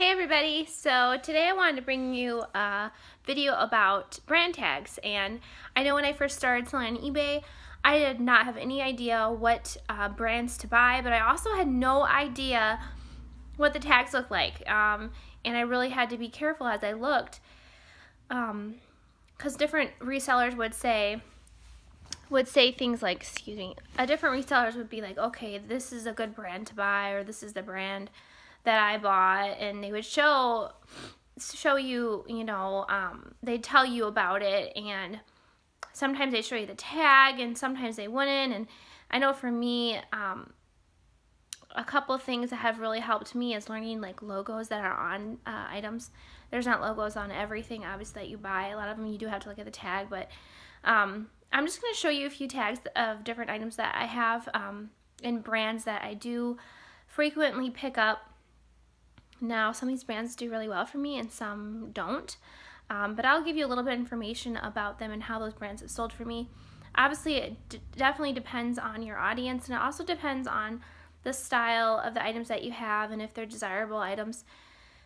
Hey everybody, so today I wanted to bring you a video about brand tags. And I know when I first started selling on eBay, I did not have any idea what brands to buy, but I also had no idea what the tags looked like. And I really had to be careful as I looked, because different resellers would say things like, different resellers would be like, okay, this is a good brand to buy, or this is the brand that I bought, and they would show you, they'd tell you about it, and sometimes they'd show you the tag, and sometimes they wouldn't. And I know for me, a couple things that have really helped me is learning like logos that are on items. There's not logos on everything, obviously, that you buy. A lot of them you do have to look at the tag, but I'm just going to show you a few tags of different items that I have and brands that I do frequently pick up. Now, some of these brands do really well for me and some don't, but I'll give you a little bit of information about them and how those brands have sold for me. Obviously, it definitely depends on your audience, and it also depends on the style of the items that you have and if they're desirable items.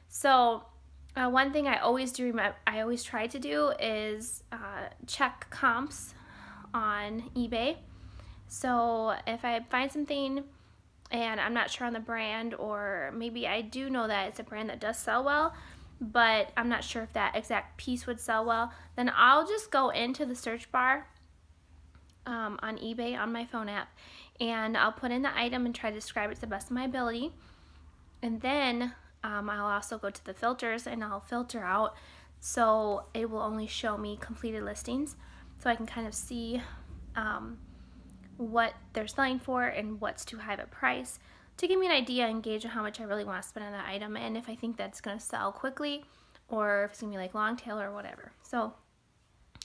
So one thing I always try to do is check comps on eBay. So if I find something and I'm not sure on the brand, or maybe I do know that it's a brand that does sell well, but I'm not sure if that exact piece would sell well, then I'll just go into the search bar on eBay on my phone app, and I'll put in the item and try to describe it to the best of my ability. And then I'll also go to the filters, and I'll filter out so it will only show me completed listings, so I can kind of see what they're selling for and what's too high of a price, to give me an idea and gauge on how much I really want to spend on that item, and if I think that's going to sell quickly or if it's going to be like long tail or whatever. So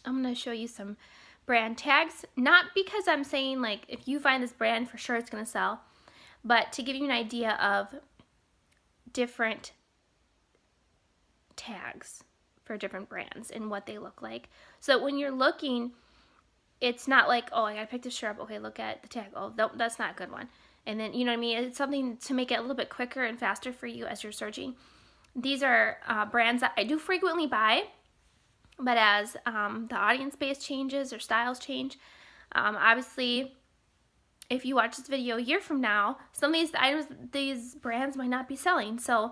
I'm going to show you some brand tags, not because I'm saying like if you find this brand for sure it's going to sell, but to give you an idea of different tags for different brands and what they look like. So when you're looking, it's not like, oh, I gotta pick this shirt up. Okay, look at the tag. Oh, no, that's not a good one. And then, you know what I mean? It's something to make it a little bit quicker and faster for you as you're searching. These are brands that I do frequently buy, but as the audience base changes or styles change, obviously, if you watch this video a year from now, some of these brands might not be selling. So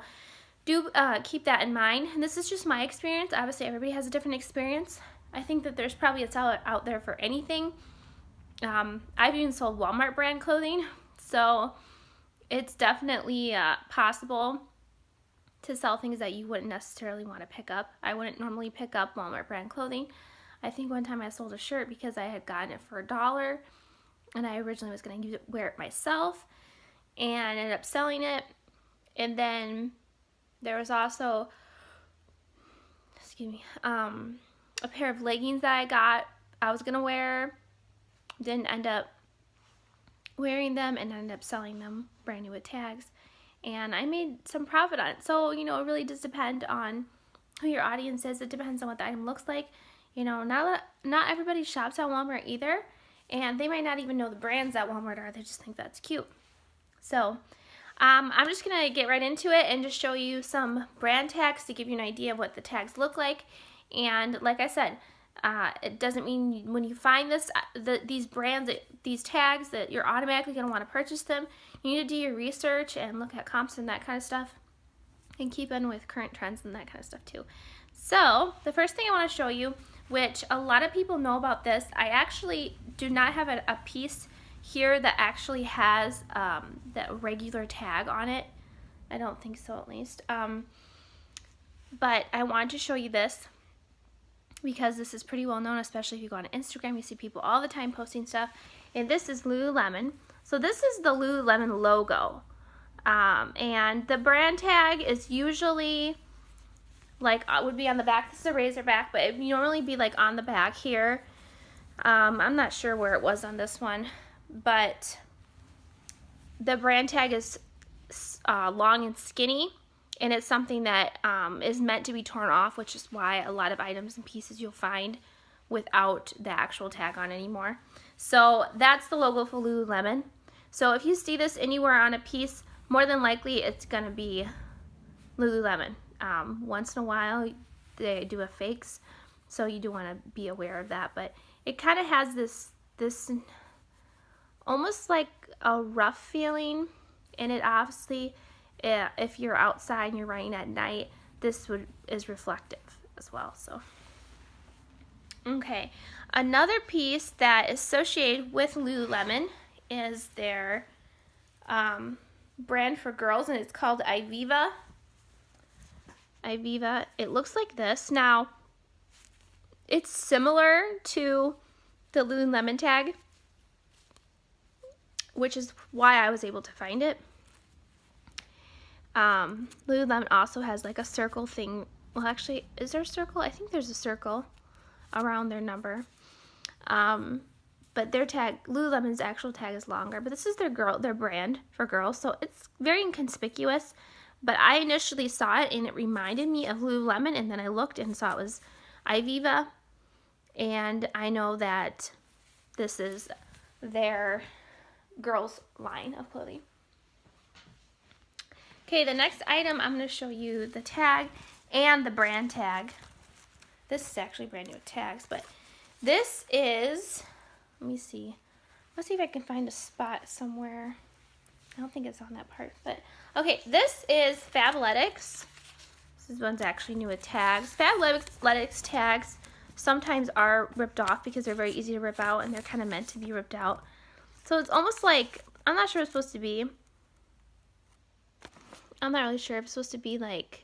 do keep that in mind. And this is just my experience. Obviously, everybody has a different experience. I think that there's probably a seller out there for anything. I've even sold Walmart brand clothing, so it's definitely possible to sell things that you wouldn't necessarily want to pick up. I wouldn't normally pick up Walmart brand clothing. I think one time I sold a shirt because I had gotten it for $1, and I originally was going to wear it myself, and ended up selling it. And then there was also, a pair of leggings that I was going to wear, didn't end up wearing them, and ended up selling them brand new with tags. And I made some profit on it. So, it really does depend on who your audience is. It depends on what the item looks like. Not everybody shops at Walmart either, and they might not even know the brands at Walmart are. They just think that's cute. So I'm just going to get right into it and just show you some brand tags to give you an idea of what the tags look like. And like I said, it doesn't mean when you find these brands, these tags, that you're automatically going to want to purchase them. You need to do your research and look at comps and that kind of stuff, and keep in with current trends and that kind of stuff too. So the first thing I want to show you, which a lot of people know about this, I actually do not have a piece here that actually has that regular tag on it. I don't think so, at least. But I wanted to show you this because this is pretty well known, especially if you go on Instagram. You see people all the time posting stuff. And this is Lululemon. So this is the Lululemon logo. And the brand tag is usually like, would be on the back. This is a Razorback, but it would normally be like on the back here. I'm not sure where it was on this one, but the brand tag is long and skinny. And it's something that is meant to be torn off, which is why a lot of items and pieces you'll find without the actual tag on anymore. So that's the logo for Lululemon. So if you see this anywhere on a piece, more than likely it's going to be Lululemon. Once in a while, they do a fakes, so you do want to be aware of that. But it kind of has this almost like a rough feeling, and it obviously, if you're outside and you're running at night, this is reflective as well. So, okay, another piece that is associated with Lululemon is their brand for girls, and it's called Ivivva. Ivivva. It looks like this. Now, it's similar to the Lululemon tag, which is why I was able to find it. Lululemon also has like a circle thing. Well, actually, is there a circle? I think there's a circle around their number. But their tag, Lululemon's actual tag is longer, but this is their brand for girls, so it's very inconspicuous. But I initially saw it and it reminded me of Lululemon, and then I looked and saw it was Ivivva, and I know that this is their girls line of clothing. Okay, the next item, I'm going to show you the tag and the brand tag. This is actually brand new with tags, but this is, let me see. Let's see if I can find a spot somewhere. I don't think it's on that part, but okay, this is Fabletics. This one's actually new with tags. Fabletics tags sometimes are ripped off because they're very easy to rip out, and they're kind of meant to be ripped out. So it's almost like, I'm not sure what it's supposed to be. I'm not really sure. It's supposed to be like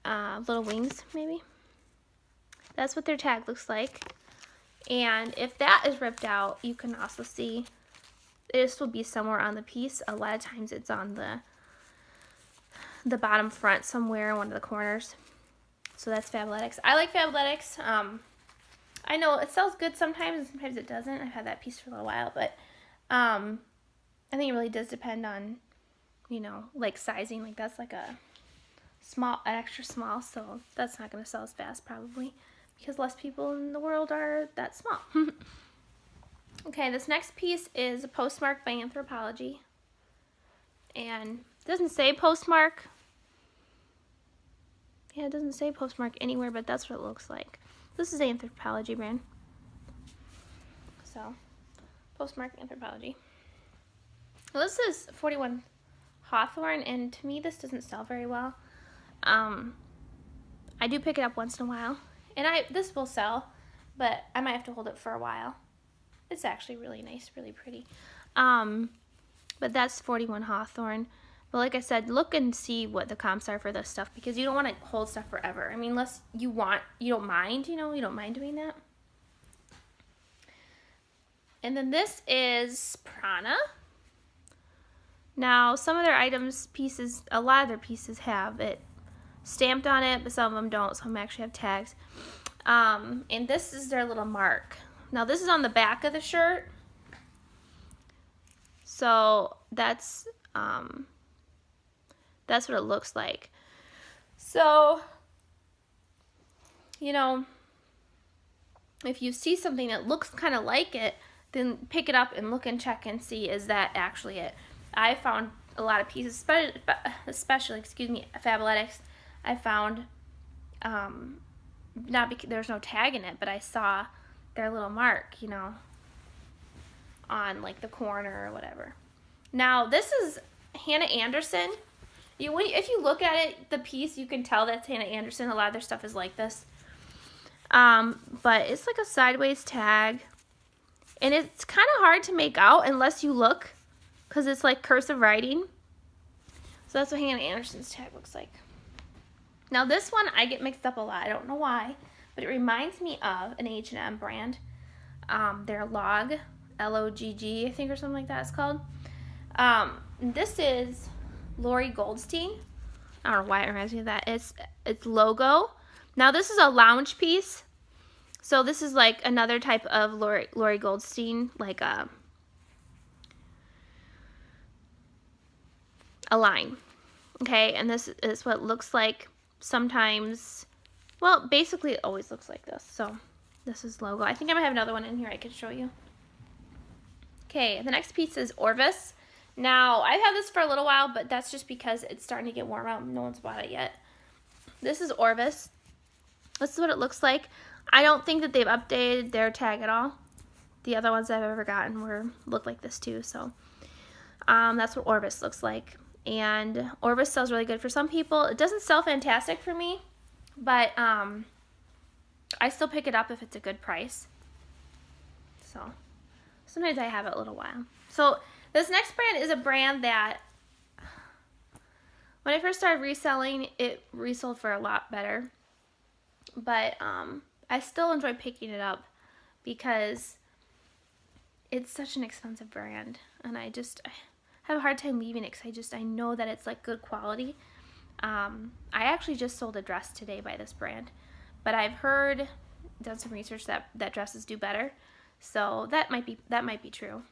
little wings, maybe. That's what their tag looks like. And if that is ripped out, you can also see this will be somewhere on the piece. A lot of times it's on the bottom front somewhere in one of the corners. So that's Fabletics. I like Fabletics. I know it sells good sometimes and sometimes it doesn't. I've had that piece for a little while, but I think it really does depend on, you know, like sizing. Like that's like an extra small, so that's not going to sell as fast probably because less people in the world are that small. Okay, this next piece is a Poshmark by Anthropologie. And it doesn't say Poshmark. Yeah, it doesn't say Poshmark anywhere, but that's what it looks like. This is Anthropologie brand. So, Poshmark Anthropologie. Well, this is 41 Hawthorne, and to me this doesn't sell very well. I do pick it up once in a while, and this will sell, but I might have to hold it for a while. It's actually really nice, really pretty. But that's 41 Hawthorne. But like I said, look and see what the comps are for this stuff because you don't want to hold stuff forever. I mean, unless you don't mind, you don't mind doing that. And then this is Prana. Now, some of their a lot of their pieces have it stamped on it, but some of them don't. Some actually have tags. And this is their little mark. Now this is on the back of the shirt, so that's what it looks like. So, you know, if you see something that looks kind of like it, then pick it up and look and check and see, is that actually it? I found a lot of pieces, especially Fabletics. I found, not because there's no tag in it, but I saw their little mark, you know, on like the corner or whatever. Now this is Hannah Anderson. If you look at it, the piece, you can tell that's Hannah Anderson. A lot of their stuff is like this. But it's like a sideways tag, and it's kind of hard to make out unless you look, because it's like cursive writing. So that's what Hannah Anderson's tag looks like. Now this one I get mixed up a lot. I don't know why, but it reminds me of an H&M brand. Their Log, L-O-G-G, I think, or something like that it's called. This is Lori Goldstein. I don't know why it reminds me of that. It's logo. Now this is a lounge piece. So this is like another type of Lori Goldstein, like a line. Okay, and this is what it looks like sometimes. Well, basically it always looks like this. So this is logo. I think I might have another one in here I could show you. Okay, the next piece is Orvis. Now, I've had this for a little while, but that's just because it's starting to get warm out. No one's bought it yet. This is Orvis. This is what it looks like. I don't think that they've updated their tag at all. The other ones I've ever gotten look like this too. So that's what Orvis looks like. And Orvis sells really good for some people. It doesn't sell fantastic for me, but I still pick it up if it's a good price. So sometimes I have it a little while. So this next brand is a brand that when I first started reselling, it resold for a lot better. But I still enjoy picking it up because it's such an expensive brand, and I have a hard time leaving it because I know that it's like good quality. I actually just sold a dress today by this brand, but I've done some research that dresses do better, so that might be true.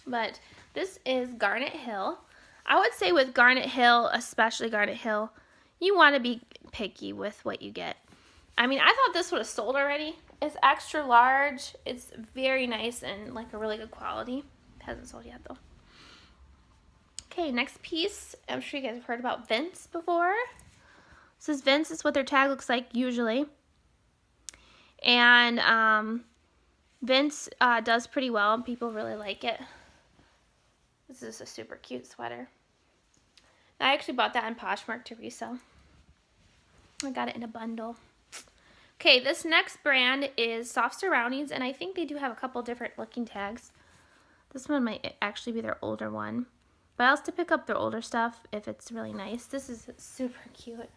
But this is Garnet Hill. I would say with Garnet Hill, especially Garnet Hill, you want to be picky with what you get. I mean, I thought this would have sold already. It's extra large. It's very nice and like a really good quality. It hasn't sold yet though. Okay, next piece. I'm sure you guys have heard about Vince before. This is Vince. This is what their tag looks like usually. And Vince does pretty well and people really like it. This is a super cute sweater. I actually bought that on Poshmark to resell. I got it in a bundle. Okay, this next brand is Soft Surroundings, and I think they do have a couple different looking tags. This one might actually be their older one. But I'll still pick up their older stuff if it's really nice. This is super cute.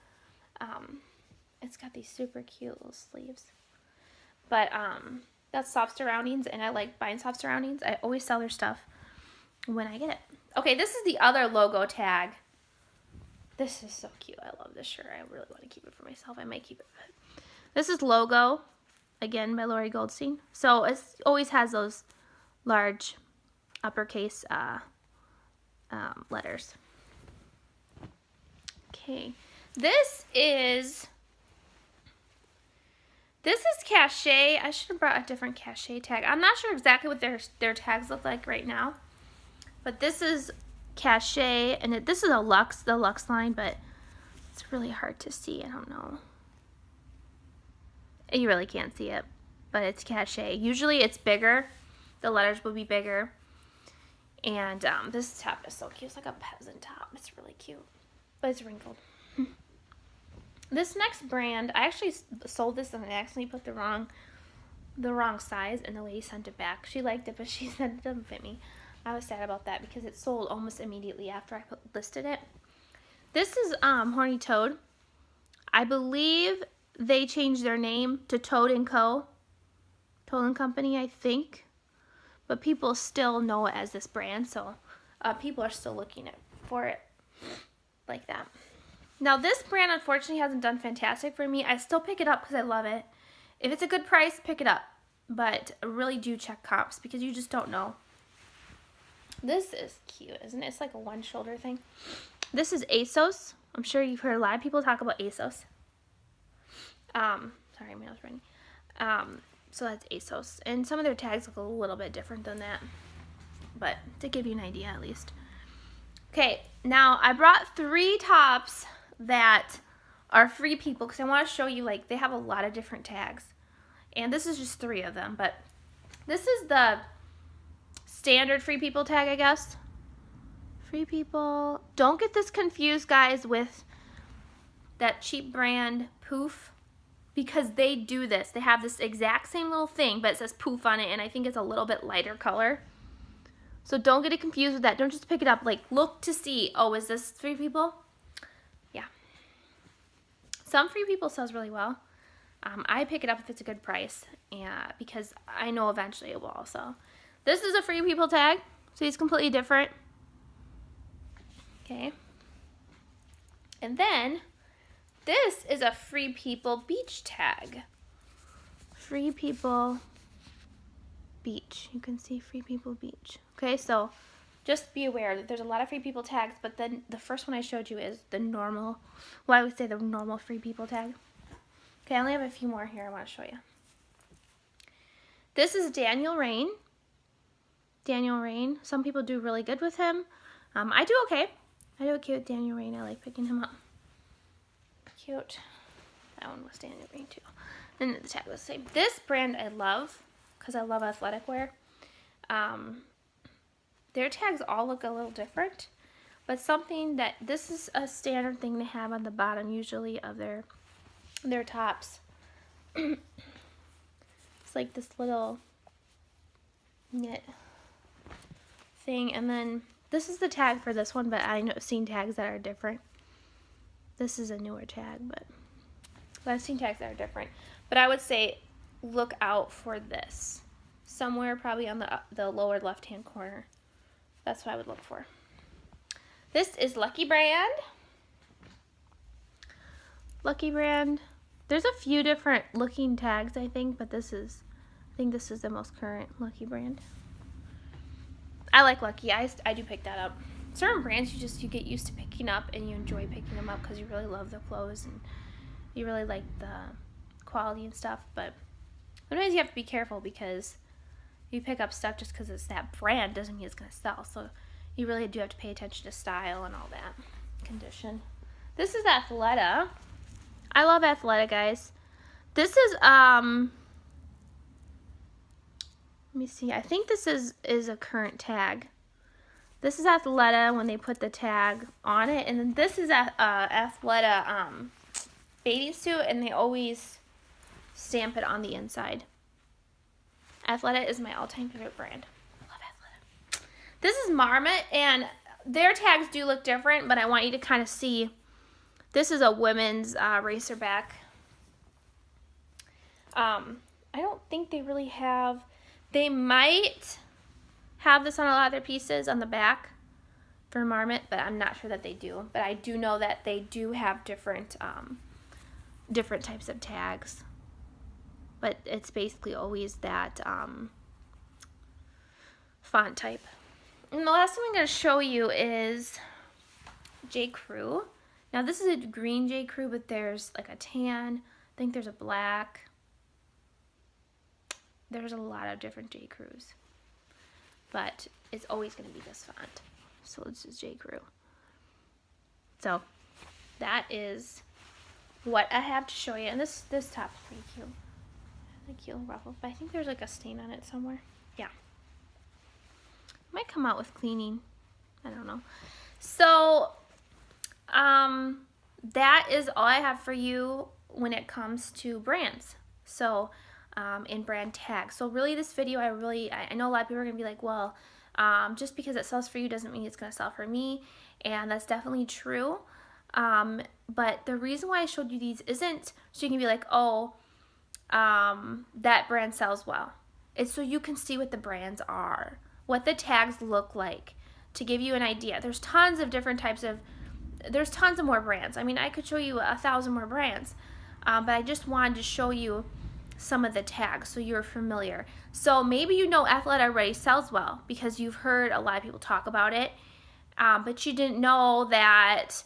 It's got these super cute little sleeves. But that's Soft Surroundings, and I like buying Soft Surroundings. I always sell their stuff when I get it. Okay, this is the other logo tag. This is so cute. I love this shirt. I really want to keep it for myself. I might keep it. This is Logo, again, by Lori Goldstein. So it always has those large uppercase letters. Okay, this is Cachet. I should have brought a different Cachet tag. I'm not sure exactly what their tags look like right now, but this is Cachet, and this is the Luxe line, but it's really hard to see. I don't know. You really can't see it, but it's Cachet. Usually it's bigger. The letters will be bigger. And this top is so cute. It's like a peasant top. It's really cute, but it's wrinkled. This next brand, I actually sold this and I accidentally put the wrong size, and the lady sent it back. She liked it, but she said it doesn't fit me. I was sad about that because it sold almost immediately after I listed it. This is Horny Toad. I believe they changed their name to Toad & Co. Toad & Company, I think. But people still know it as this brand, so people are still looking for it like that. Now, this brand, unfortunately, hasn't done fantastic for me. I still pick it up because I love it. If it's a good price, pick it up. But really do check comps because you just don't know. This is cute, isn't it? It's like a one-shoulder thing. This is ASOS. I'm sure you've heard a lot of people talk about ASOS. Sorry, my nose running. So that's ASOS. And some of their tags look a little bit different than that. But to give you an idea at least. Okay, now I brought 3 tops that are Free People because I want to show you, like, they have a lot of different tags. And this is just 3 of them. But this is the standard Free People tag, I guess. Free People. Don't get this confused, guys, with that cheap brand Poof. Because they do this. They have this exact same little thing, but it says Poof on it, and I think it's a little bit lighter color. So don't get it confused with that. Don't just pick it up. Like, look to see, oh, is this Free People? Yeah. Some Free People sells really well. I pick it up if it's a good price, because I know eventually it will also. This is a Free People tag, so it's completely different. Okay. And then this is a Free People Beach tag. Free People Beach. You can see Free People Beach. Okay, so just be aware that there's a lot of Free People tags, but then the first one I showed you is the normal, well, I would say the normal Free People tag. Okay, I only have a few more here I want to show you. This is Daniel Rain. Daniel Rain. Some people do really good with him. I do okay. I do okay with Daniel Rain. I like picking him up. Cute. That one was Daniel Rain too. And the tag was the same. This brand I love because I love athletic wear. Their tags all look a little different, but something that this is a standard thing to have on the bottom usually of their tops. It's like this little knit thing, and then this is the tag for this one, but I've seen tags that are different. This is a newer tag, but I've seen tags that are different. But I would say look out for this. Somewhere probably on the lower left-hand corner. That's what I would look for. This is Lucky Brand. Lucky Brand. There's a few different looking tags, I think, but I think this is the most current Lucky Brand. I like Lucky. I do pick that up. Certain brands you get used to picking up and you enjoy picking them up because you really love the clothes and you really like the quality and stuff. But sometimes you have to be careful because you pick up stuff just because it's that brand doesn't mean it's going to sell. So you really do have to pay attention to style and all that. Condition. This is Athleta. I love Athleta, guys. This is, let me see. I think this is a current tag. This is Athleta when they put the tag on it. And then this is Athleta bathing suit, and they always stamp it on the inside. Athleta is my all-time favorite brand. I love Athleta. This is Marmot, and their tags do look different, but I want you to kind of see. This is a women's racerback. I don't think they really have. They might have this on a lot of their pieces on the back for Marmot, but I'm not sure that they do. But I do know that they do have different types of tags. But it's basically always that font type. And the last thing I'm going to show you is J. Crew. Now this is a green J. Crew, but there's like a tan. I think there's a black. There's a lot of different J. Crews. But it's always going to be this font. So this is J. Crew. So that is what I have to show you. And this top is pretty cute. The cute little ruffle. But I think there's like a stain on it somewhere. Yeah. Might come out with cleaning. I don't know. So that is all I have for you when it comes to brands. So in brand tags. So really this video, I know a lot of people are going to be like, well, just because it sells for you doesn't mean it's going to sell for me. And that's definitely true. But the reason why I showed you these isn't so you can be like, oh, that brand sells well. It's so you can see what the brands are, what the tags look like, to give you an idea. There's tons of different types of, there's tons of more brands. I mean, I could show you 1,000 more brands, but I just wanted to show you some of the tags so you're familiar. So maybe you know Athleta already sells well because you've heard a lot of people talk about it, but you didn't know that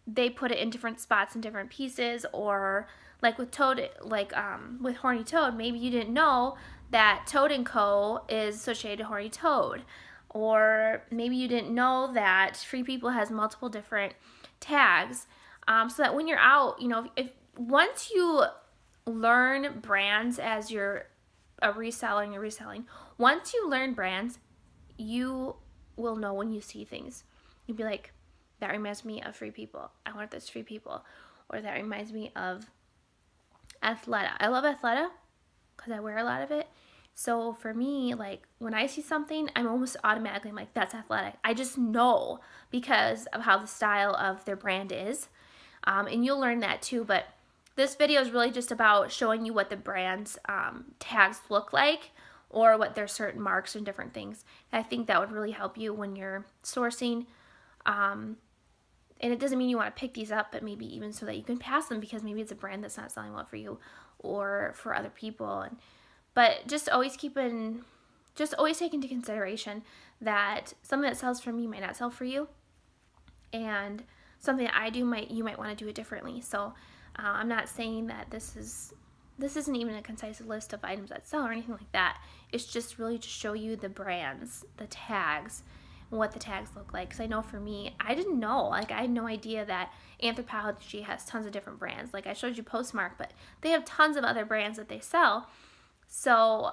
they put it in different spots and different pieces, or like with Toad, with Horny Toad, maybe you didn't know that Toad & Co. is associated to Horny Toad, or maybe you didn't know that Free People has multiple different tags, so that when you're out, you know, if once you learn brands as you're a reseller and you're reselling, once you learn brands, you will know when you see things. You'll be like, that reminds me of Free People. I want this Free People. Or that reminds me of Athleta. I love Athleta because I wear a lot of it. So for me, like when I see something, I'm almost automatically like, that's Athleta. I just know because of how the style of their brand is. And you'll learn that too. But this video is really just about showing you what the brand's tags look like, or what their certain marks and different things. And I think that would really help you when you're sourcing. And it doesn't mean you want to pick these up, but maybe even so that you can pass them because maybe it's a brand that's not selling well for you or for other people. But just always take into consideration that something that sells for me might not sell for you, and something that I do you might want to do it differently. So I'm not saying that this is this isn't even a concise list of items that sell or anything like that. It's just really to show you the brands, the tags, and what the tags look like. Because I know for me, I didn't know. Like, I had no idea that Anthropologie has tons of different brands. Like, I showed you Postmark, but they have tons of other brands that they sell. So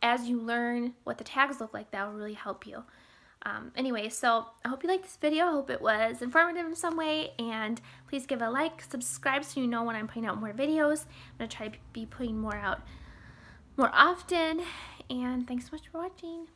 as you learn what the tags look like, that will really help you. Anyway, so I hope you liked this video. I hope it was informative in some way, and please give a like, subscribe so you know when I'm putting out more videos. I'm going to try to be putting more out more often, and thanks so much for watching.